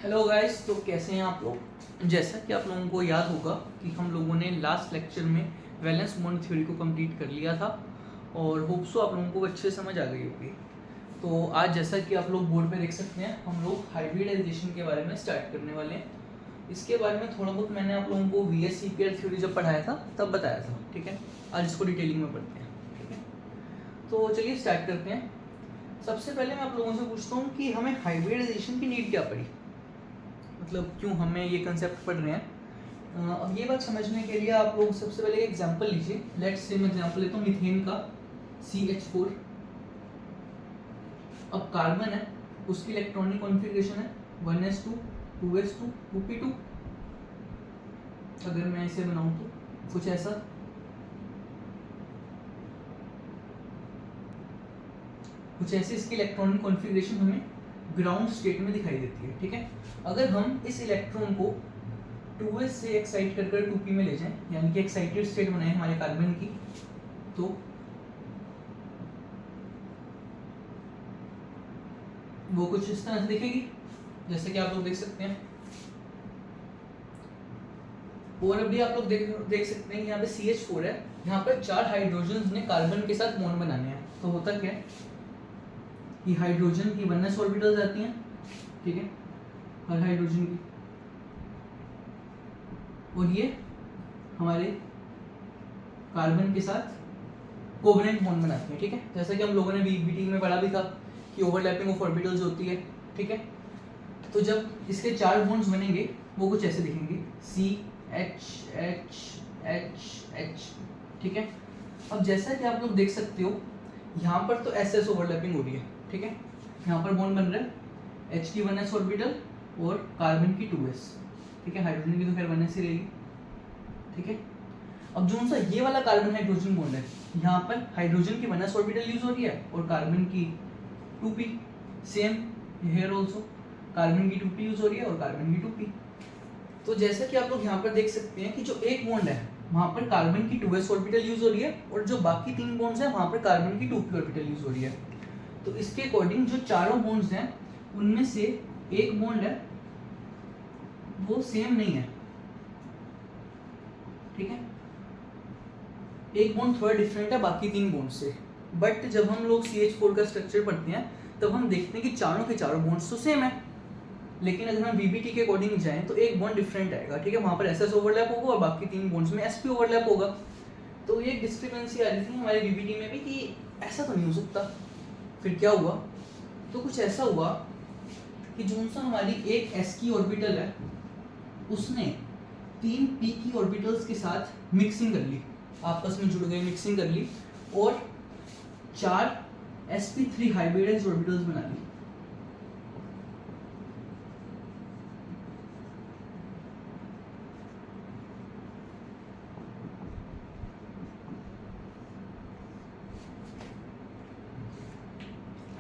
Hello guys, तो कैसे हैं आप लोग। जैसा कि आप लोगों को याद होगा कि हम लोगों ने लास्ट लेक्चर में वैलेंस बॉन्ड थ्योरी को कंप्लीट कर लिया था और होप सो आप लोगों को अच्छे समझ आ गई होगी। तो आज जैसा कि आप लोग बोर्ड पे देख सकते हैं, हम लोग हाइब्रिडाइजेशन के बारे में स्टार्ट करने वाले हैं। इसके बारे में थोड़ा बहुत मैंने आप लोगों को VSEPR थ्योरी जब पढ़ाया था तब बताया था, ठीक है। आज इसको डिटेलिंग में पढ़ते हैं, ठीक है। तो चलिए स्टार्ट करते हैं। सबसे पहले मैं आप लोगों से पूछता हूँ कि हमें हाइब्रिडाइजेशन की नीड क्या पड़ी, मतलब क्यों हमें ये कंसेप्ट पढ़ रहे हैं। अब ये बात समझने के लिए आप लोग सबसे पहले एग्जांपल लीजिए। लेट्स से मैं एग्जांपल लेता हूँ मीथेन का, CH4। अब कार्बन है, उसकी इलेक्ट्रॉनिक कॉन्फ़िगरेशन है 1s2 2s2 2p2। अगर मैं इसे बनाऊं तो कुछ ऐसा, कुछ ऐसी इसकी इलेक्ट्रॉनिक कॉन्फ़िगरेशन हमें ग्राउंड स्टेट में दिखाई देती है, ठीक है। अगर हम इस इलेक्ट्रॉन को 2s से एक्साइट कर 2p में ले जाएं, यानी कि एक्साइटेड स्टेट बनाए हमारे कार्बन की, तो वो कुछ इस तरह से दिखेगी, जैसे कि आप लोग देख सकते हैं। और अभी आप लोग देख सकते हैं यहाँ पे CH4 है, यहाँ पर 4 हाइड्रोजन ने कार्बन के साथ बॉन्ड बनाने हैं। तो होता क्या है कि हाइड्रोजन की 1s ऑर्बिटल्स आती हैं, ठीक है, हर हाइड्रोजन की, और ये हमारे कार्बन के साथ कोवेलेंट बॉन्ड बनाती है, ठीक है। जैसा कि हम लोगों ने BT में पढ़ा भी था कि ओवरलैपिंग ऑफ ऑर्बिटल्स होती है, ठीक है। तो जब इसके 4 बॉन्ड्स बनेंगे वो कुछ ऐसे दिखेंगे, CH, ठीक है। अब जैसा कि आप लोग देख सकते हो, यहाँ पर तो SS ओवरलैपिंग हो रही है, ठीक है। यहाँ पर बॉन्ड बन रहा है H की 1s ऑर्बिटल और कार्बन की 2s, ठीक है। हाइड्रोजन की तो खैर 1s ही रहेगी, ठीक है। अब जो सा ये वाला कार्बन हाइड्रोजन बॉन्ड है, यहाँ पर हाइड्रोजन की 1s ऑर्बिटल यूज हो रही है और कार्बन की 2p। Same here also carbon की 2p यूज हो रही है और कार्बन की 2p। तो जैसा कि आप लोग यहाँ पर देख सकते हैं कि जो एक बॉन्ड है वहाँ पर कार्बन की 2s ऑर्बिटल यूज हो रही है और जो बाकी 3 बॉन्ड्स हैं वहाँ पर कार्बन की 2p ऑर्बिटल यूज हो रही है। तो इसके अकॉर्डिंग जो चारों बॉन्ड्स हैं उनमें से एक बॉन्ड है वो सेम नहीं है, ठीक है। एक बॉन्ड थोड़ा डिफरेंट है बाकी 3 बॉन्ड से। बट जब हम लोग CH4 का स्ट्रक्चर पढ़ते हैं तब हम देखते हैं कि चारों के चारों बॉन्ड्स तो सेम है, लेकिन अगर हम VBT के अकॉर्डिंग जाएं तो एक बॉन्ड डिफरेंट आएगा, ठीक है। वहाँ पर SS ओवरलैप होगा और बाकी 3 बॉन्ड्स में SP ओवरलैप होगा। तो ये डिस्क्रिपेंसी आ रही थी हमारे VBT में भी कि ऐसा तो नहीं हो सकता। फिर क्या हुआ, तो कुछ ऐसा हुआ कि जो सा हमारी एक S की ऑर्बिटल है उसने 3 P की ऑर्बिटल्स के साथ मिक्सिंग कर ली, आपस में जुड़ गई, मिक्सिंग कर ली और 4 sp3 हाइब्रिडाइज्ड ऑर्बिटल्स बना ली।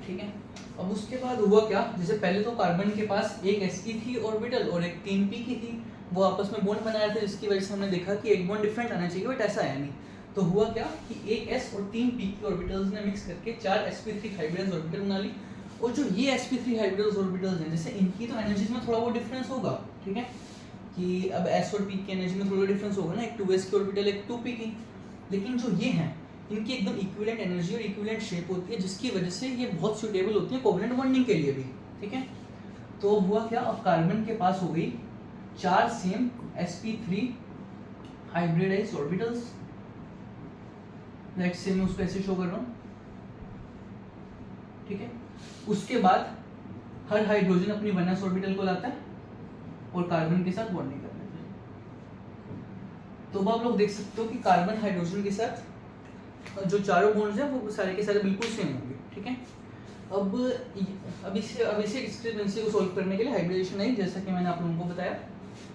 ठीक है। अब उसके बाद हुआ क्या, जैसे पहले तो कार्बन के पास एक s की थी ऑर्बिटल और एक 3p की थी, वो आपस में बॉन्ड बना रहे थे, जिसकी वजह से हमने देखा कि एक बॉन्ड डिफरेंट आना चाहिए, बट ऐसा आया नहीं। तो हुआ क्या कि एक s और 3p की ऑर्बिटल्स ने मिक्स करके 4 sp3 हाइब्रिडाइज्ड ऑर्बिटल बना ली। और जो ये sp3 हाइब्रिडाइज्ड ऑर्बिटल्स हैं, जैसे इनकी तो एनर्जीज में थोड़ा बहुत डिफरेंस होगा, ठीक है, कि अब s और p की एनर्जी में थोड़ा डिफरेंस होगा ना, एक 2s की ऑर्बिटल एक 2p की, लेकिन जो ये हैं इनकी एकदम इक्विवेलेंट एनर्जी और इक्विवेलेंट शेप होती है, जिसकी वजह से ये बहुत सूटेबल होती है कोवेलेंट बॉन्डिंग के लिए भी, ठीक है। तो हुआ क्या, अब कार्बन के पास हो गई 4 same sp3 hybridized orbitals. Let's say मैं उसको ऐसे शो कर रहा हूँ, ठीक है। उसके बाद हर हाइड्रोजन अपनी 1s ऑर्बिटल को लाता है और कार्बन के साथ बॉन्डिंग कर लेता है। तो अब आप लोग देख सकते हो कि कार्बन हाइड्रोजन के साथ जो चारों बॉन्ड्स हैं वो सारे के सारे बिल्कुल सेम होंगे, ठीक है। अब इसे डिस्क्रिपेंसी को सॉल्व करने के लिए हाइब्रिडेशन आई, जैसा कि मैंने आप लोगों को बताया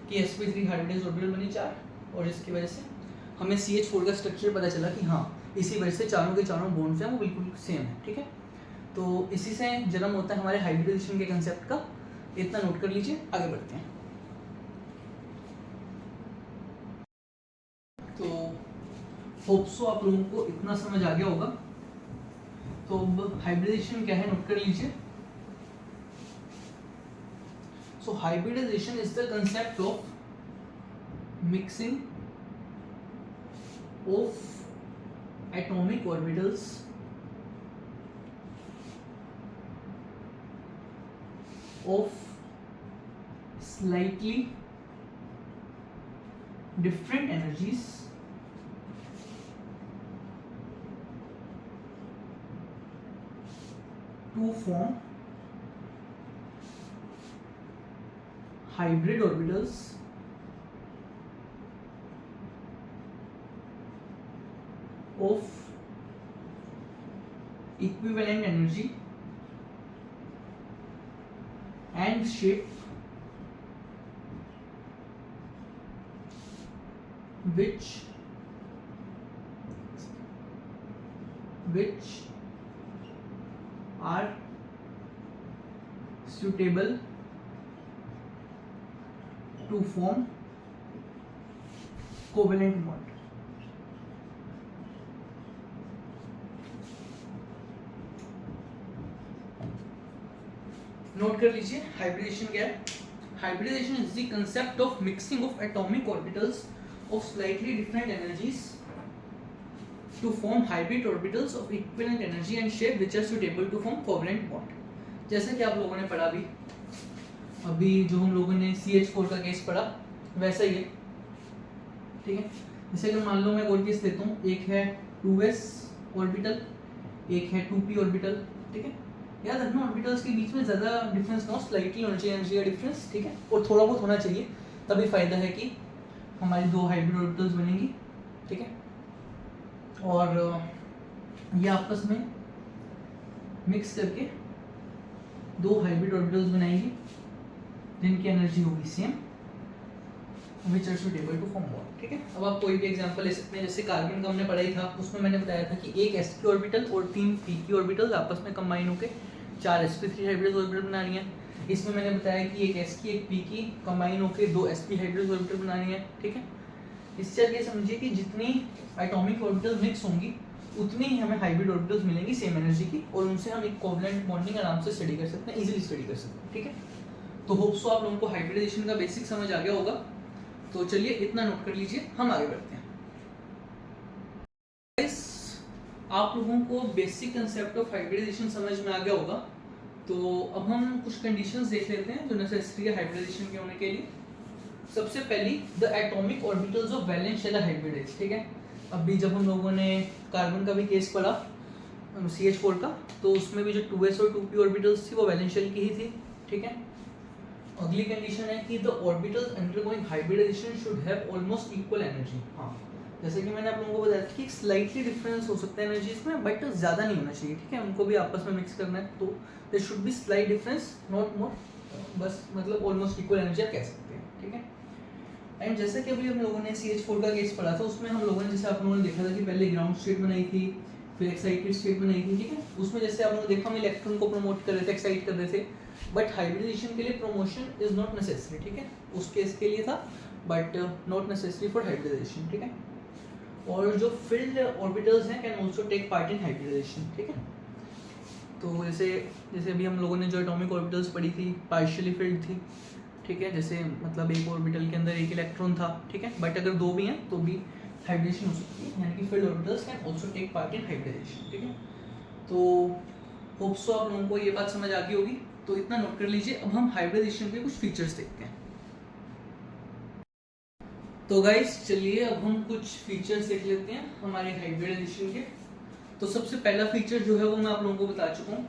कि sp3 हाइब्रिडाइज्ड ऑर्बिटल बनी 4 और इसकी वजह से हमें CH4 का स्ट्रक्चर पता चला कि हाँ, इसी वजह से चारों के चारों बॉन्ड्स हैं वो बिल्कुल सेम है, ठीक है। तो इसी से जन्म होता है हमारे हाइब्रिडेशन के कंसेप्ट का। इतना नोट कर लीजिए, आगे बढ़ते हैं। तो होप सो आप लोगों को इतना समझ आ गया होगा। तो अब हाइब्रिडेशन क्या है नोट कर लीजिए। So hybridization is the concept of mixing of atomic orbitals of slightly different energies to form hybrid orbitals of equivalent energy and shape which are suitable to form covalent bond. Note कर लीजिए hybridization क्या है. Hybridization is the concept of mixing of atomic orbitals of slightly different energies to form hybrid orbitals of equivalent energy and shape which are suitable to form covalent bond. जैसे कि आप लोगों ने पढ़ा अभी जो हम लोगों ने CH4 का केस पढ़ा वैसा ही है. ठीक है, जैसे कि मान लो मैं और केस लेता हूँ, एक है 2s ऑर्बिटल, एक है 2p ऑर्बिटल. ठीक है, याद रखना ऑर्बिटल्स के बीच में ज़्यादा डिफरेंस ना हो, स्लाइटली होना चाहिए एनर्जी का डिफरेंस. ठीक है, और थोड़ा बहुत होना चाहिए, तभी फ़ायदा है कि हमारी दो हाइब्रिड ऑर्बिटल्स बनेंगी. ठीक है, और ये आपस में मिक्स करके दो हाइब्रिड ऑर्बिटल्स बनाएंगी जिनकी एनर्जी होगी same, which are suitable to form bond. ठीक है, अब आप कोई भी एग्जांपल ले सकते हैं. जैसे कार्बन का हमने पढ़ा ही था, उसमें मैंने बताया था कि एक s की ऑर्बिटल और 3 p की ऑर्बिटल आपस में कंबाइन होकर 4 sp3 हाइब्रिड ऑर्बिटल बना रही हैं. इसमें मैंने बताया कि एक s की एक p की कंबाइन होकर 2 sp हाइब्रिड ऑर्बिटल बना रही हैं. ठीक है, इससे आप ये समझिए कि जितनी एटॉमिक ऑर्बिटल्स मिक्स होंगी उतनी ही हमें हाइब्रिड ऑर्बिटल्स मिलेंगी सेम एनर्जी की, और उनसे हम एक कोवलेंट बॉन्डिंग आराम से स्टडी कर सकते हैं, इजीली स्टडी कर सकते हैं. ठीक है, तो होप सो आप लोगों को हाइब्रिडाइजेशन का बेसिक समझ आ गया होगा. तो चलिए इतना नोट कर लीजिए, हम आगे बढ़ते हैं. आप लोगों को बेसिक कंसेप्ट ऑफ हाइब्रिडाइजेशन समझ में आ गया होगा. तो अब हम कुछ कंडीशंस देख लेते हैं जो नेसेसरी है हाइब्रिडाइजेशन के होने के लिए. सबसे पहली, the atomic orbitals of valence shell hybridize. ठीक है, अभी जब हम लोगों ने कार्बन का भी केस पढ़ा CH4 का, तो उसमें भी जो 2s और 2p ऑर्बिटल्स थी वो वैलेंस शेल की ही थी. ठीक है, अगली कंडीशन है कि the orbitals undergoing hybridization should have almost equal energy. हाँ, जैसे कि मैंने आप लोगों को बताया था कि स्लाइटली डिफरेंस हो सकता है एनर्जीज में, बट ज़्यादा नहीं होना चाहिए. ठीक है, उनको भी आपस में मिक्स करना है, तो there should be slight difference, not more, बस मतलब ऑलमोस्ट इक्वल एनर्जी आप कह सकते हैं. ठीक है, एंड जैसे कि अभी हम लोगों ने CH4 का केस पढ़ा था, उसमें हम लोगों ने जैसे आप लोगों ने देखा था कि पहले ग्राउंड स्टेट बनाई थी, फिर एक्साइटेड स्टेट बनाई थी. ठीक है, उसमें जैसे आप लोगों ने देखा हम इलेक्ट्रॉन को प्रमोट कर रहे थे, एक्साइट कर रहे थे, बट हाइब्रिडाइजेशन के लिए प्रमोशन इज नॉट नेसेसरी. ठीक है, उस केस के लिए था, but not necessary for hybridization. ठीक है, और जो फिल्ड ऑर्बिटल्स हैं can also take part in hybridization. ठीक है, तो जैसे अभी हम लोगों ने जो एटॉमिक ऑर्बिटल्स पढ़ी थी पार्शियली फिल्ड थी. ठीक है, जैसे मतलब एक ऑर्बिटल के अंदर एक इलेक्ट्रॉन था. ठीक है, बट अगर दो भी हैं तो भी हाइब्रिडेशन हो सकती है, यानी कि filled orbitals can also take part in hybridization. ठीक है, तो होप सो आप लोगों को ये बात समझ आ गई होगी. तो इतना नोट कर लीजिए. अब हम हाइब्रिडेशन के कुछ फीचर्स देखते हैं. तो गाइस चलिए अब हम कुछ फीचर्स देख लेते हैं हमारे हाइब्रिडाइजेशन के. तो सबसे पहला फीचर जो है वो मैं आप लोगों को बता चुका हूँ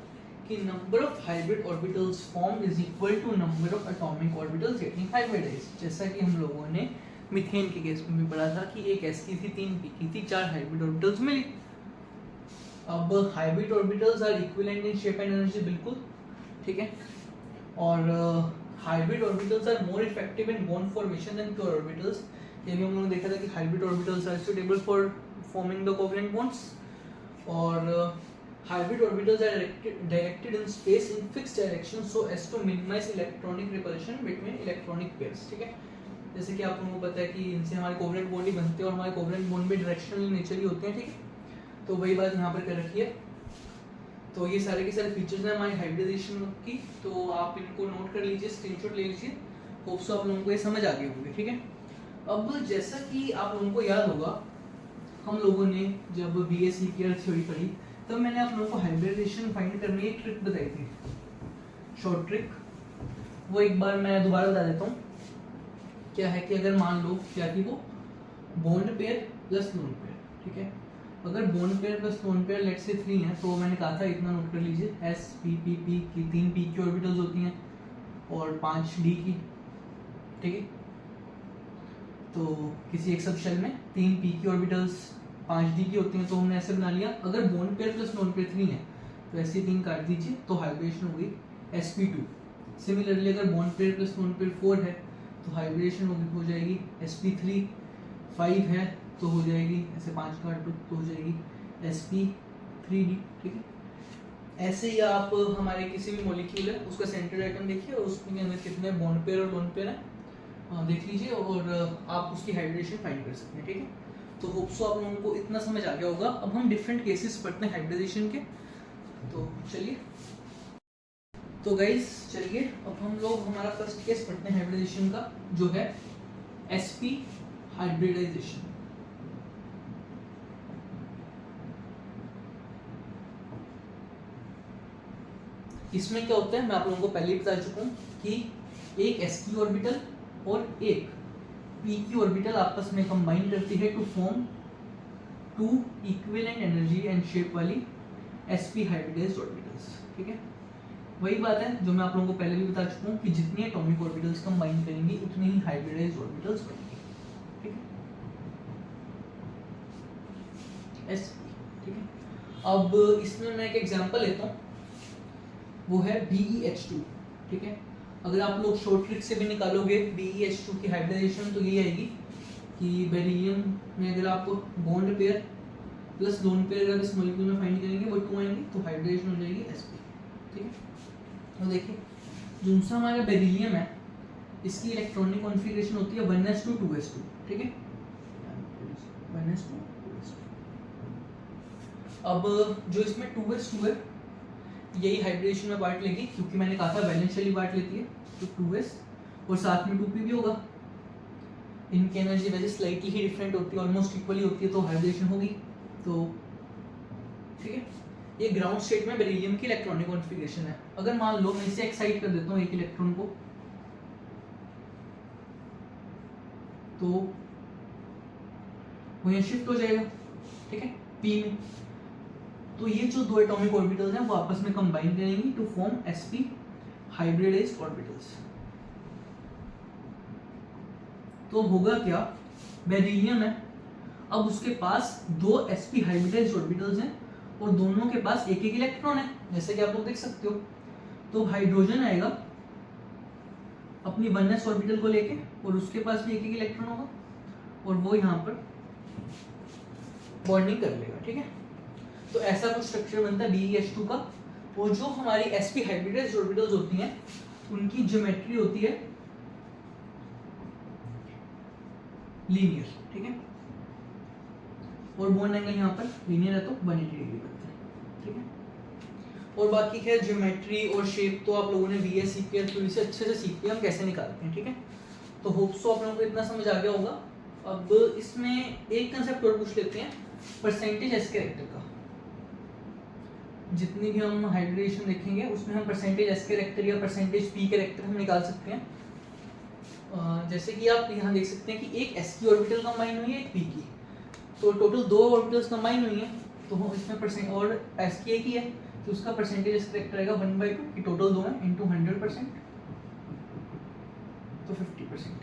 कि number of hybrid orbitals form is equal to number of atomic orbitals getting hybridized. जैसा कि हम लोगों ने मीथेन के केस में भी पढ़ा था कि एक s की थी, 3 p की थी, 4 हाइब्रिड ऑर्बिटल्स मिली. अब hybrid orbitals are equivalent in shape and energy, बिल्कुल. ठीक है, और hybrid orbitals are more effective in bond formation than pure orbitals. ये भी हम लोगों ने देखा था कि hybrid orbitals are suitable for forming the covalent bonds, और hybrid orbitals are directed in space in fixed direction so as to minimize electronic repulsion between electronic pairs. ठीक है, जैसे कि आप लोगों को पता है कि इनसे हमारे कोवलेंट बॉन्ड ही बनते हैं और हमारे कोवलेंट बॉन्ड भी डायरेक्शनल नेचर ही होते हैं. ठीक है, तो वही बात यहाँ पर कर रखी है. तो ये सारे के सारे फीचर्स हैं हमारी हाइब्रिडाइजेशन की, तो आप इनको नोट कर लीजिए, स्क्रीनशॉट ले लीजिए। होप सो आप लोगों को ये समझ आ गए होंगे, ठीक है। अब जैसा कि आप लोगों को याद होगा, हम लोगों ने जब बीएससी की थ्योरी पढ़ी तब मैंने आप लोगों को हाइब्रिडाइजेशन फाइंड करने की एक ट्रिक बताई थी, शॉर्ट ट्रिक। वो एक बार मैं दोबारा बता देता हूँ। क्या है कि अगर मान लो क्या थी वो, bond pair plus lone pair, ठीक है। अगर bond pair plus lone pair let's say 3 है, तो मैंने कहा था इतना नोट कर लीजिए, एस पी पी पी की 3 पी की ऑर्बिटल्स होती हैं और 5 डी की, ठीक है। तो किसी एक सब शेल में 3 पी की ऑर्बिटल्स 5 डी की होती हैं, तो हमने ऐसे बना लिया। अगर bond pair plus lone pair 3 है तो ऐसे 3 काट दीजिए, तो हाइब्रिडेशन हो गई sp2। सिमिलरली अगर bond pair plus lone pair 4 है तो हाइब्रिडेशन हो जाएगी sp3। 5 है तो हो जाएगी, ऐसे 5 काट दो तो हो जाएगी sp3d, ठीक है। ऐसे ही आप हमारे किसी भी मॉलिक्यूल है उसका सेंट्रल एटम देखिए और उसके अंदर कितने बॉन्ड पेयर और लोन पेयर है देख लीजिए, और आप उसकी हाइब्रिडेशन फाइंड कर सकते हैं, ठीक है। तो होप सो आप लोगों को इतना समझ आ गया होगा। अब हम डिफरेंट केसेस पढ़ते हैं हाइब्रिडेशन के, तो चलिए। तो गाइस चलिए अब हम लोग हमारा फर्स्ट केस पढ़ते हैं हाइब्रिडेशन का, जो है sp हाइब्रिडाइजेशन। इसमें क्या होता है मैं आप लोगों को पहले ही बता चुका हूँ कि एक s की ऑर्बिटल और एक p की ऑर्बिटल आपस में कंबाइन करती है to form 2 equivalent energy and shape वाली sp हाइब्रिडाइज्ड ऑर्बिटल्स, ठीक है। वही बात है जो मैं आप लोगों को पहले भी बता चुका हूँ कि जितनी एटॉमिक ऑर्बिटल्स कंबाइन करेंगी उतनी ही हाइब्रिडाइज्ड ऑर्बिटल्स बनेंगी, ठीक है। sp, ठीक है। अब इसमें मैं एक एग्जांपल लेता हूँ, वो है BeH2, ठीक है। अगर आप लोग शॉर्ट ट्रिक से भी निकालोगे BeH2 की हाइब्रिडाइजेशन तो यही आएगी कि बेरिलियम में अगर आप bond pair plus lone pair अगर इस मॉलिक्यूल में फाइंड करेंगे वो 2 आएंगे, तो हाइब्रिडाइजेशन हो जाएगी sp, ठीक है। तो देखिए जो सा हमारा बेरिलियम है इसकी इलेक्ट्रॉनिक कॉन्फ़िगरेशन होती है 1s2 2s2, ठीक है। 1s2 2s2। अब जो इसमें 2s2 है यही हाइब्रिडेशन में पार्ट लेगी, क्योंकि मैंने कहा था वैलेंशियली पार्ट लेती है, तो 2s और साथ में 2p भी होगा। इनकी एनर्जी वैसे स्लाइटली ही डिफरेंट होती है, ऑलमोस्ट इक्वली होती है, तो हाइब्रिडेशन होगी। तो ठीक है, ये ग्राउंड स्टेट में बेरिलियम की इलेक्ट्रॉनिक कॉन्फ़िगरेशन है। अगर मान लो मैं इसे एक्साइट कर देता हूँ एक इलेक्ट्रॉन को, तो वो यहाँ शिफ्ट हो जाएगा, ठीक है, p में। तो ये जो 2 एटॉमिक ऑर्बिटल्स हैं वो आपस में कंबाइन करेंगी to form sp hybridized orbitals. तो होगा क्या, बेरिलियम है, अब उसके पास 2 sp हाइब्रिडाइज्ड ऑर्बिटल्स हैं और दोनों के पास एक एक इलेक्ट्रॉन है, जैसे कि आप लोग देख सकते हो। तो हाइड्रोजन आएगा अपनी 1s ऑर्बिटल को लेके और उसके पास भी एक एक इलेक्ट्रॉन होगा और वो यहाँ पर बॉन्डिंग कर लेगा, ठीक है। तो ऐसा कुछ स्ट्रक्चर बनता है BeH2 का। और जो हमारी sp हाइब्रिडाइज्ड ऑर्बिटल्स होती हैं उनकी ज्योमेट्री होती है लीनियर, ठीक है। और बॉन्ड एंगल यहाँ पर लीनियर है तो 180 डिग्री बनता है, ठीक है। और बाकी खैर ज्योमेट्री और शेप तो आप लोगों ने BSc की थ्योरी से अच्छे से सीख के हम कैसे निकालते हैं, ठीक है। तो होप सो आप लोगों को इतना समझ आ गया होगा। अब इसमें एक कंसेप्ट और पूछ लेते हैं, परसेंटेज एस कैरेक्टर का। जितनी भी हम हाइब्रिडेशन देखेंगे उसमें हम परसेंटेज एस कैरेक्टर या परसेंटेज पी कैरेक्टर हम निकाल सकते हैं। जैसे कि आप यहाँ देख सकते हैं कि एक एस की ऑर्बिटल कंबाइन हुई है एक पी की, तो टोटल 2 ऑर्बिटल्स कंबाइन हुई हैं, तो इसमें परसेंट और एस की एक ही है तो उसका परसेंटेज एस कैरेक्टर आएगा 1/2 कि टोटल 2 है इंटू 100%, तो 50%।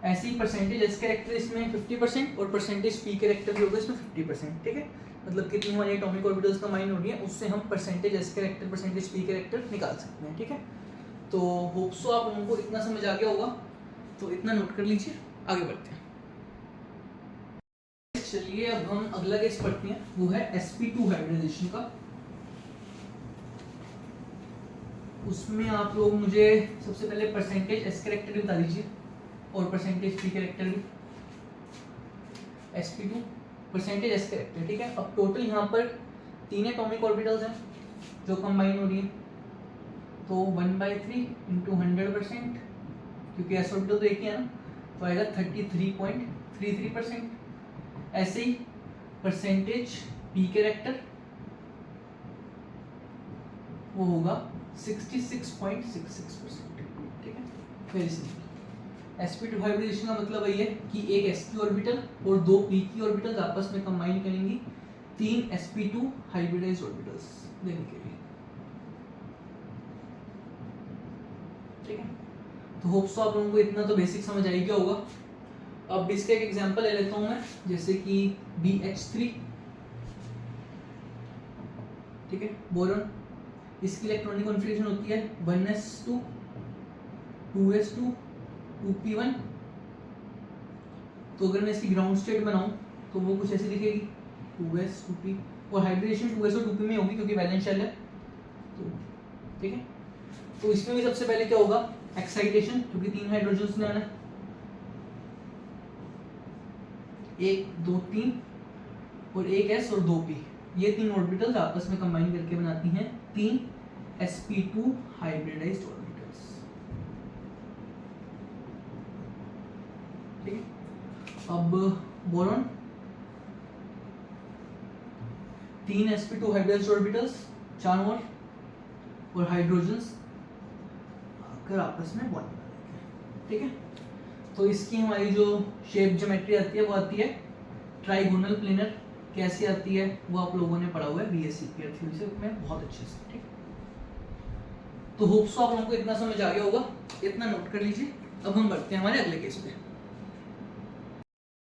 ऐसे ही परसेंटेज एस कैरेक्टर इसमें 50% और परसेंटेज पी कैरेक्टर भी होगा इसमें 50%, ठीक है। मतलब कितनी हमारी एटॉमिक ऑर्बिटल्स कंबाइन हो रही है उससे हम percentage S character percentage P character निकाल सकते हैं, ठीक है। तो होप सो आप लोगों को इतना समझ आ गया होगा, तो इतना नोट कर लीजिए, आगे बढ़ते हैं। चलिए अब हम अगला केस पढ़ते हैं, वो है sp2 हाइब्रिडाइजेशन का। उसमें आप लोग मुझे सबसे पहले परसेंटेज एस कैरेक्टर भी बता दीजिए और परसेंटेज पी कैरेक्टर भी। sp2 परसेंटेज एस कैरेक्टर, ठीक है। अब टोटल यहाँ पर 3 एटॉमिक ऑर्बिटल्स हैं जो कंबाइन हो रही है, तो 1/3 इंटू 100%, क्योंकि एस ऑर्बिटल तो एक ही है ना, तो आएगा 33.33%। ऐसे ही परसेंटेज पी कैरेक्टर वो होगा 66.66%। ठीक है, वेरी सिंपल। sp2 हाइब्रिडेशन का मतलब वही है कि एक sp ऑर्बिटल और दो p की ऑर्बिटल्स आपस में कंबाइन करेंगी 3 sp2 हाइब्रिडाइज्ड ऑर्बिटल्स देने के लिए। ठीक है, तो होप सो आप लोगों को इतना तो बेसिक समझ आ ही गया होगा। अब इसका एक एग्जांपल ले लेता हूं मैं, जैसे कि BH3। ठीक है, बोरॉन, इसकी इलेक्ट्रॉनिक कॉन्फ़िगरेशन होती है 1s2 2s2 2p1। तो अगर मैं इसकी ग्राउंड स्टेट बनाऊं तो वो कुछ ऐसी दिखेगी 2s 2p, और हाइब्रिडेशन 2s और 2p में होगी क्योंकि वैलेंस शेल है। तो ठीक है, तो इसमें भी सबसे पहले क्या होगा, एक्साइटेशन, क्योंकि 3 हाइड्रोजन्स ने आना है, 1 2 3 और एक s और 2p, ये 3 ऑर्बिटल्स आपस में कंबाइन करके बनाती हैं 3 sp2 हाइब्रिडाइज्ड ऑर्बिटल्स। ठीक है, अब बोरॉन 3 sp2 हाइब्रिडाइज्ड ऑर्बिटल्स, 4 और हाइड्रोजन्स आकर आपस में बॉन्ड बना देंगे। ठीक है, तो इसकी हमारी जो शेप ज्योमेट्री आती है वो आती है ट्राइगोनल प्लेनर। कैसी आती है वो आप लोगों ने पढ़ा हुआ है बीएससी थ्योरी से में बहुत अच्छे से। ठीक, तो होप सो आप लोगों को इतना समझ आ गया होगा, इतना नोट कर लीजिए। अब हम बढ़ते हैं हमारे अगले केस पे।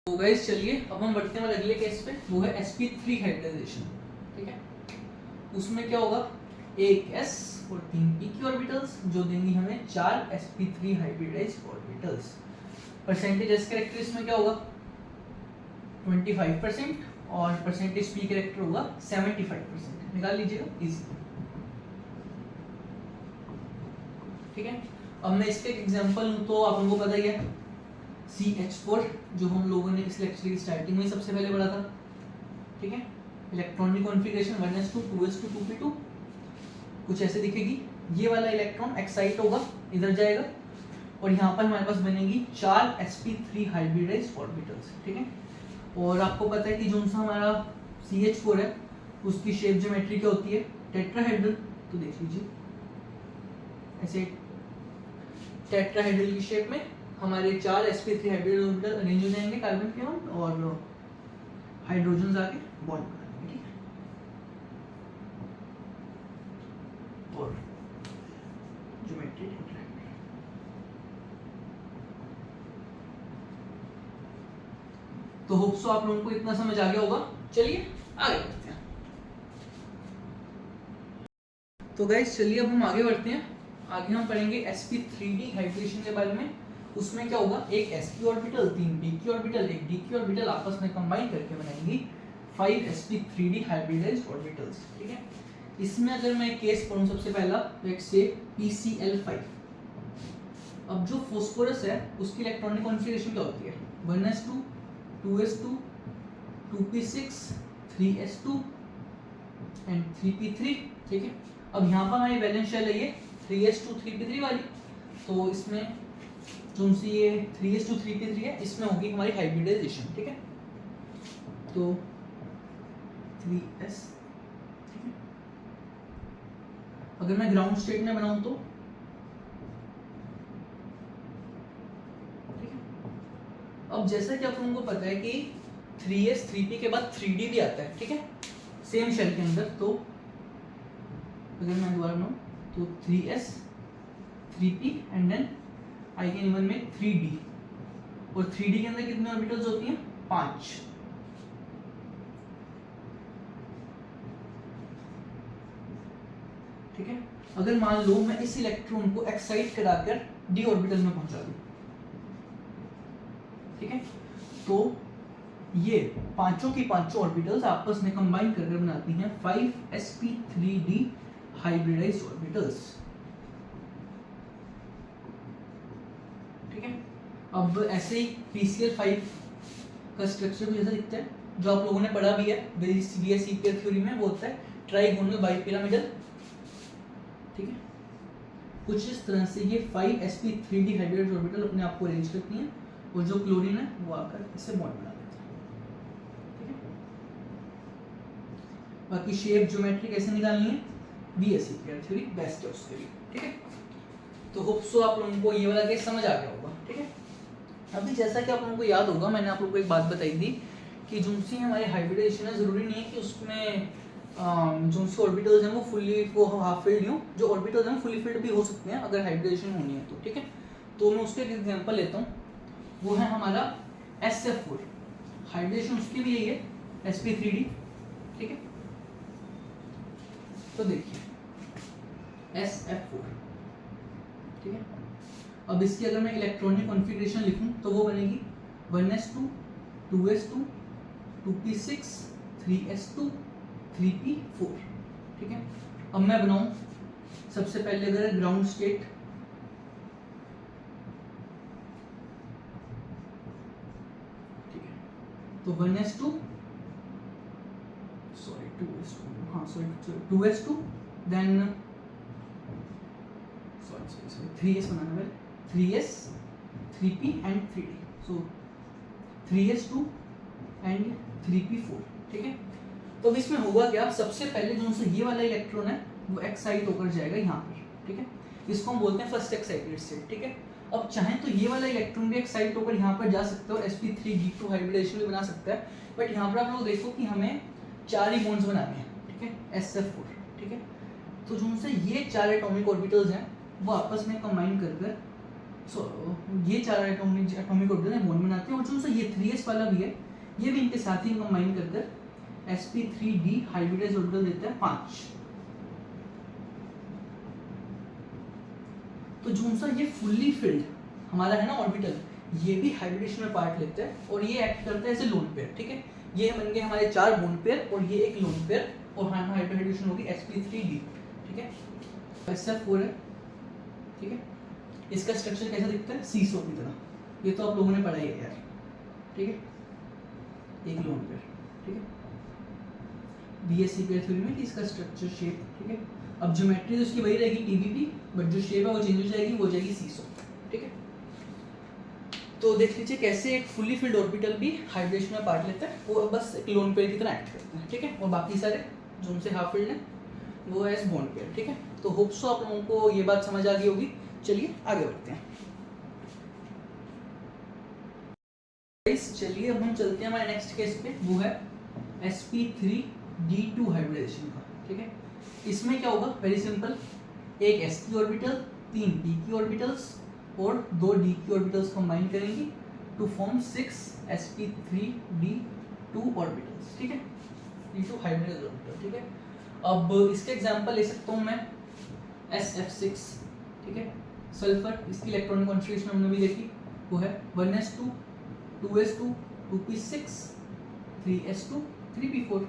तो गाइस चलिए अब हम बढ़ते हैं हमारे अगले केस पे, वो है sp3 हाइब्रिडाइजेशन। ठीक है, उसमें क्या होगा, एक s और 3 p की ऑर्बिटल्स जो देंगी हमें 4 sp3 hybridized orbitals. Percentage s character इसमें क्या होगा 25% और परसेंटेज p कैरेक्टर होगा 75%। निकाल लीजिएगा इजी। ठीक है, अब मैं इसके एक एग्जांपल लूं तो आप लोगों को पता ही है CH4, जो हम लोगों ने इस लेक्चर की स्टार्टिंग में सबसे पहले पढ़ा था। ठीक है, electronic configuration 1s2 2s2 2p2 कुछ ऐसे दिखेगी। ये वाला इलेक्ट्रॉन एक्साइट होगा, इधर जाएगा और यहाँ पर हमारे पास बनेगी 4 sp3 हाइब्रिडाइज्ड ऑर्बिटल्स। ठीक है, और आपको पता है कि जो सा हमारा CH4 है उसकी शेप ज्योमेट्री क्या होती है, टेट्राहेड्रल। तो देख लीजिए ऐसे टेट्राहेड्रल की शेप में हमारे 4 sp3 हाइब्रिड ऑर्बिटल अरेंज हो जाएंगे कार्बन के ऑन, और हाइड्रोजन आके बॉन्ड बनाएंगे। ठीक है, और ज्योमेट्री टेट्राहेड्रल। तो होप सो आप लोगों को इतना समझ आ गया होगा। चलिए आगे बढ़ते हैं। तो गाइस चलिए अब हम आगे बढ़ते हैं। आगे हम पढ़ेंगे sp3d हाइब्रिडेशन के बारे में। उसमें क्या होगा, एक s की ऑर्बिटल 3 p की ऑर्बिटल एक d की ऑर्बिटल आपस में कंबाइन करके बनाएंगी 5 sp3d हाइब्रिडाइज्ड ऑर्बिटल्स। ठीक है, इसमें अगर मैं केस पढ़ूं सबसे पहला, लेट्स से PCl5। अब जो फास्फोरस है उसकी इलेक्ट्रॉनिक कॉन्फ़िगरेशन क्या होती है, 1s2 2s2 2p6 3s2 and 3p3। ठीक है, अब यहाँ पर हमारी वैलेंस शेल है ये 3s2 3p3 वाली, तो इसमें जो सी ये 3s2 3p3 है इसमें होगी हमारी हाइब्रिडाइजेशन। ठीक है, तो 3s। ठीक है, अगर मैं ग्राउंड स्टेट में बनाऊं तो ठीक है, अब जैसा कि आप लोगों को पता है कि 3s 3p के बाद 3d भी आता है। ठीक है, सेम शेल के अंदर। तो अगर मैं दोबारा बनाऊं तो 3s 3p and then I के निवन में 3d, और 3d के अंदर कितनी ऑर्बिटल्स होती हैं, 5। ठीक है, अगर मान लो मैं इस इलेक्ट्रॉन को एक्साइट कराकर d ऑर्बिटल में पहुंचा दूं, ठीक है, तो ये पांचों की पांचों ऑर्बिटल्स आपस में कंबाइन करके बनाती हैं 5 sp3d हाइब्रिडाइज्ड ऑर्बिटल्स। ठीक है, अब ऐसे ही PCl5 का स्ट्रक्चर भी ऐसा दिखता है, जो आप लोगों ने पढ़ा भी है बीएससी थ्योरी में। वो होता है ट्राइगोनल बाइपिरामिडल ठीक है। कुछ इस तरह से ये 5 sp3d हाइब्रिड ऑर्बिटल अपने आप को अरेंज करती हैं और जो क्लोरीन है वो आकर इससे बॉन्ड बना देता है। ठीक है। बाकी शेप ज्योमेट्री कैसे निकालनी है बीएससी थ्योरी बेस्ट है उसके लिए। ठीक है। तो होप सो आप लोगों को ये वाला केस समझ आ गया होगा। ठीक है। अभी जैसा कि आप लोगों को याद होगा मैंने आप लोगों को एक बात बताई थी कि जो सी हमारे हाइब्रिडाइजेशन है ज़रूरी नहीं है कि उसमें जो सी ऑर्बिटल्स हैं वो हाफ फिल्ड हो, जो ऑर्बिटल्स हैं फुली फिल्ड भी हो सकते हैं अगर हाइब्रिडाइजेशन होनी है तो। ठीक है। तो मैं उसके एक एग्जांपल लेता हूँ, वो है हमारा SF4। हाइब्रिडेशन उसकी भी यही है sp3d। ठीक है। तो देखिए SF4। ठीक है। अब इसकी अगर मैं इलेक्ट्रॉनिक कॉन्फ़िगरेशन लिखूं तो वो बनेगी 1s2 2s2 2p6 3s2 3p4। ठीक है। अब मैं बनाऊं सबसे पहले अगर ग्राउंड स्टेट, ठीक है, तो 1s2 सॉरी 2s2 हाँ sorry 2s2 then sorry 3s बनाना है 3s 3p and 3d, so 3s2 and 3p4। ठीक है। तो अब इसमें होगा क्या, सबसे पहले जो से ये वाला इलेक्ट्रॉन है वो एक्साइट होकर जाएगा यहाँ पर। ठीक है। इसको हम बोलते हैं फर्स्ट एक्साइटेड स्टेट। ठीक है। अब चाहे तो ये वाला इलेक्ट्रॉन भी एक्साइट होकर यहाँ पर जा सकते हो, sp3d2 हाइब्रिडेशन भी बना सकता है, बट यहाँ पर आप लोग देखो कि हमें 4 ही बॉन्ड्स बनाने हैं। ठीक है। SF4। ठीक है। तो जो से ये 4 एटॉमिक ऑर्बिटल्स हैं वो आपस में कंबाइन कर ये 4 एटॉमिक ऑर्बिटल बॉन्ड बनाते हैं, और जो ये 3s वाला भी है ये भी इनके साथ ही कंबाइन कर sp3d हाइब्रिडाइज्ड ऑर्बिटल देता है 5। तो जो सा ये फुल्ली फिल्ड हमारा है ना ऑर्बिटल, ये भी हाइब्रिडेशन में पार्ट लेता है और ये एक्ट करता है एज ए लोन पेयर। ठीक है। ये बन गए हमारे 4 बॉन्ड पेयर और ये एक लोन पेयर, और हाँ हाइब्रिडेशन होगी sp3d। ठीक है। SF4 है। ठीक है। इसका स्ट्रक्चर कैसा दिखता है, सीसो की तरह, ये तो आप लोगों ने पढ़ा ही है यार। ठीक है। एक लोन पेयर। ठीक है। बीएससी पेयर थ्योरी में कि इसका स्ट्रक्चर शेप। ठीक है। अब ज्योमेट्री तो उसकी वही रहेगी TBP, बट जो शेप है वो चेंज हो जाएगी, वो जाएगी सीसो। ठीक है। तो देख लीजिए कैसे एक फुली फिल्ड ऑर्बिटल भी हाइब्रिडेशन में पार्ट लेता है, वो बस एक लोन पेयर की तरह एक्ट करता है। ठीक है। और बाकी सारे जो उनसे हाफ फिल्ड है वो है बॉन्ड पेयर। ठीक है। तो होप सो आप लोगों को ये बात समझ आ गई होगी। चलिए आगे बढ़ते हैं। चलिए अब हम चलते हैं हमारे नेक्स्ट केस पे, वो है sp3d2 हाइब्रिडेशन का। ठीक है। इसमें क्या होगा, वेरी सिंपल, एक s की ऑर्बिटल, 3 p की ऑर्बिटल्स और 2 d की ऑर्बिटल्स कंबाइन करेंगी टू फॉर्म 6 sp3d2 ऑर्बिटल्स। ठीक है। d2 hybridised orbital. ठीक है। अब इसके एग्जांपल ले सकता हूं मैं SF6। ठीक है। सल्फर, इसकी इलेक्ट्रॉनिक कॉन्फ़िगरेशन हमने भी देखी, वो है 1s2 2s2 2p6 3s2 3p4।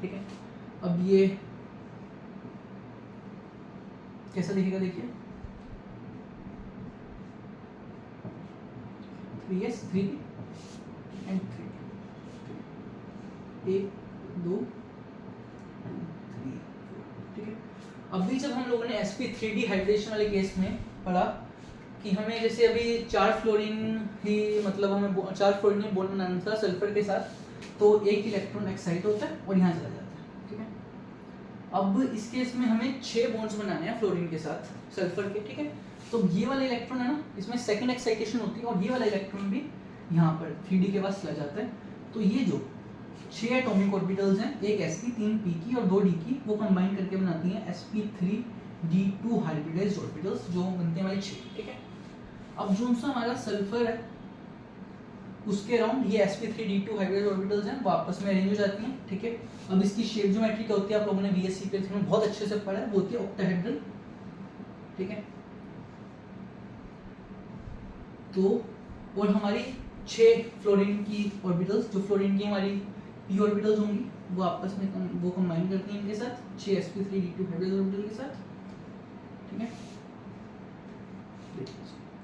ठीक है। अब ये कैसा दिखेगा, देखिए 3s 3p एंड 3p 1 2 3 4। ठीक है। अभी जब हम लोगों ने sp3d हाइब्रिडेशन वाले केस में पढ़ा कि हमें जैसे अभी 4 फ्लोरीन ही, मतलब हमें 4 फ्लोरीन ही बॉन्ड बनाना था सल्फर के साथ, तो एक इलेक्ट्रॉन एक्साइट होता है और यहाँ चला जाता है। ठीक है। अब इस केस में हमें 6 बॉन्ड्स बनाने हैं फ्लोरीन के साथ सल्फर के। ठीक है। तो ये वाला इलेक्ट्रॉन है ना, इसमें सेकंड एक्साइटेशन होती है और ये वाला इलेक्ट्रॉन भी यहाँ पर 3d के पास चला जाता है। तो ये जो 6 एटॉमिक ऑर्बिटल्स हैं, एक s की, 3 p की और 2 d की, वो कंबाइन करके बनाती हैं sp3d2 हाइब्रिडाइज्ड ऑर्बिटल्स, जो बनते हैं हमारे 6। ठीक है। अब जो सा हमारा सल्फर है उसके अराउंड ये sp3d2 हाइब्रिडाइज्ड ऑर्बिटल्स हैं, वो आपस में अरेंज हो जाती हैं। ठीक है। अब इसकी शेप ज्योमेट्री क्या होती है, आप लोगों ने बीएससी पे बहुत अच्छे से पढ़ा है, वो होती है ऑक्टाहेड्रल। ठीक है। तो और हमारी 6 फ्लोरीन की ऑर्बिटल्स, जो फ्लोरीन की हमारी p ऑर्बिटल्स होंगी, वो आपस में वो कंबाइन करती हैं इनके साथ 6 sp3d2 हाइब्रिडाइज्ड ऑर्बिटल के साथ। ठीक है।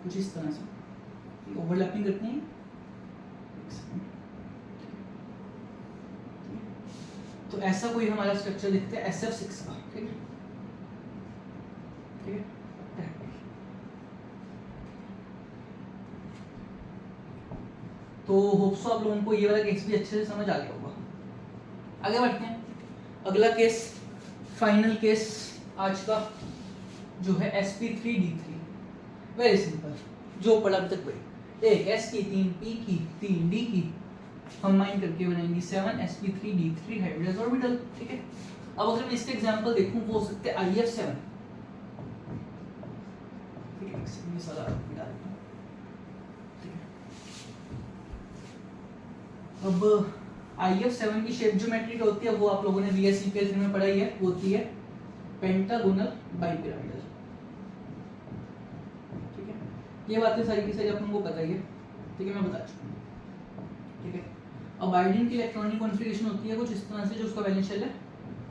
कुछ इस तरह से ओवरलैपिंग करती हैं। तो ऐसा कोई हमारा स्ट्रक्चर दिखता है SF6 का। ठीक है। तो होप्स आप लोगों को ये वाला केस भी अच्छे से समझ आ गया होगा। आगे बढ़ते हैं, अगला केस, फाइनल केस आज का जो है sp3d3। वेरी सिंपल, जो पढ़ा अभी तक वही, एक s की 3 p की 3 d की कंबाइन करके बनाएंगे 7 sp3d3 हाइब्रिडाइज्ड ऑर्बिटल। ठीक है, अब अगर मैं इसके एग्जांपल देखूं वो हो सकते हैं IF7। ठीक है, ये सारा मिटा देता हूं। ठीक है, अब IF7 की शेप ज्योमेट्री क्या होती है वो आप लोगों ने VSEPL में पढ़ाई है, वो होती है पेंटागोनल बाइपिरामिडल। ठीक है, ये बातें सारी की सारी आप लोगों को पता ही है। ठीक है, मैं बता चुका हूं। ठीक है, अब आयोडीन की इलेक्ट्रॉनिक कॉन्फ़िगरेशन होती है कुछ इस तरह से, जो उसका वैलेंस शेल है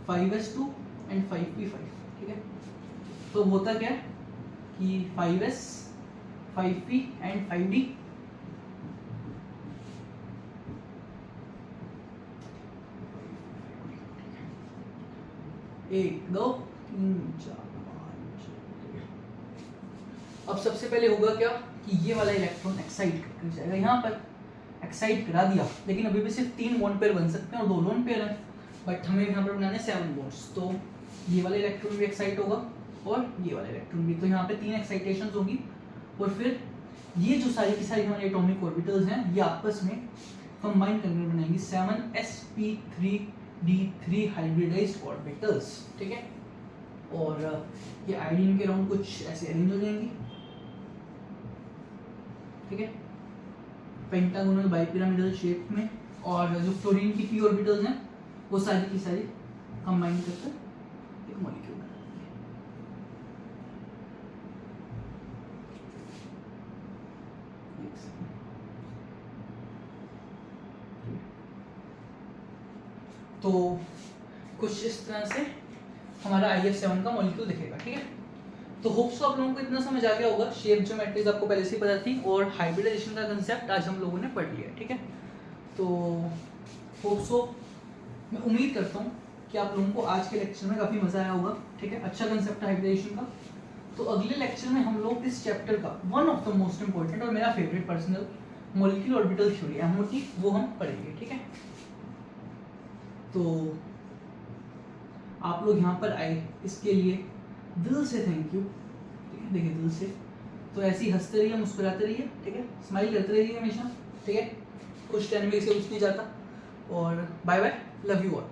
5s2 एंड 5p5। ठीक है, तो होता क्या है कि 5s 5p एंड 5d एक दो तीन चार पाँच। अब सबसे पहले होगा क्या कि ये वाला इलेक्ट्रॉन एक्साइट कर जाएगा, यहाँ पर एक्साइट करा दिया, लेकिन अभी भी सिर्फ 3 बॉन्ड पेयर बन सकते हैं और 2 लोन पेयर हैं, बट हमें यहाँ पर बनाने 7 बॉन्ड्स। तो ये वाला इलेक्ट्रॉन भी एक्साइट होगा और ये वाला इलेक्ट्रॉन भी, तो यहाँ पे 3 एक्साइटेशंस होगी और फिर ये जो सारी की सारी हमारी एटॉमिक ऑर्बिटल्स हैं ये आपस में कंबाइन करके बनाएंगी 7sp3d3 हाइब्रिडाइज्ड ऑर्बिटल्स। ठीक है, और ये आयोडीन के राउंड कुछ ऐसे अरेंज हो जाएंगी। ठीक है, पेंटागोनल बाइपिरामिडल शेप में, और जो फ्लोरीन की p ऑर्बिटल्स हैं वो सारी की सारी कंबाइन करकर एक मॉलिक्यूल बना देंगे। तो कुछ इस तरह से हमारा IF7 का मॉलिक्यूल दिखेगा। ठीक है, तो होप सो आप लोगों को इतना समझ आ गया होगा। शेप ज्योमेट्रीज आपको पहले से ही पता थी और हाइब्रिडाइजेशन का कंसेप्ट आज हम लोगों ने पढ़ लिया। ठीक है, तो होप सो मैं उम्मीद करता हूँ कि आप लोगों को आज के लेक्चर में काफ़ी मज़ा आया होगा। ठीक है, अच्छा कंसेप्ट है हाइब्रिडाइजेशन का। तो अगले लेक्चर में हम लोग इस चैप्टर का one of the most important और मेरा favourite personal molecular orbital theory MOT वो हम पढ़ेंगे। ठीक है, तो आप लोग यहाँ पर आए इसके लिए दिल से थैंक यू। ठीक है, देखिए दिल से, तो ऐसे ही हंसते रहिए, मुस्कुराते रहिए। ठीक है, स्माइल करते रहिए हमेशा। ठीक है, कुछ टाइम में से कुछ नहीं जाता। और bye bye, love you all.